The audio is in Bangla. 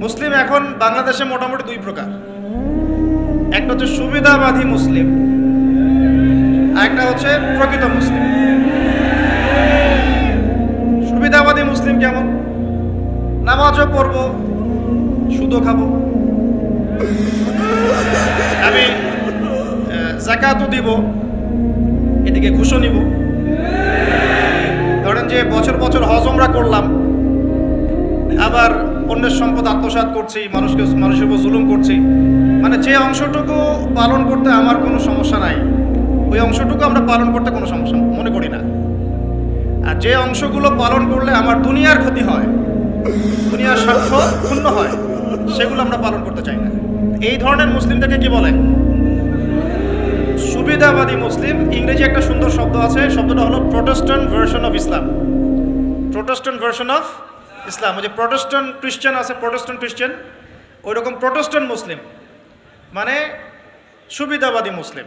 মুসলিম এখন বাংলাদেশে মোটামুটি দুই প্রকার। একটা হচ্ছে সুবিধাবাদী মুসলিম, আর একটা হচ্ছে প্রকৃত মুসলিম। সুবিধাবাদী মুসলিম কেমন? নামাজও পড়বো, সুদও খাবো, আমি যাকাতও দিব, এদিকে ঘুষও নিব। ধরেন যে বছর বছর হজ ওমরা করলাম, আবার অন্যের সম্পদ আত্মসাৎ করছি, মানুষের উপর জুলুম করছি। মানে যে অংশটুকু পালন করতে আমার কোনো সমস্যা নাই, ওই অংশটুকু আমরা পালন করতে কোনো সমস্যা মনে করি না। আর যে অংশগুলো পালন করলে আমার দুনিয়ার ক্ষতি হয়, দুনিয়ার স্বার্থ ক্ষুণ্ণ হয়, সেগুলো আমরা পালন করতে চাই না। এই ধরনের মুসলিমদেরকে কি বলে? সুবিধাবাদী মুসলিম। ইংরেজি একটা সুন্দর শব্দ আছে, শব্দটা হলো Protestant version of Islam. Protestant version of Islam, ওই যে প্রোটেস্ট্যান্ট খ্রিস্টান আছে, প্রোটেস্ট্যান্ট খ্রিস্টান, ওই রকম প্রোটেস্ট্যান্ট মুসলিম মানে সুবিধাবাদী মুসলিম।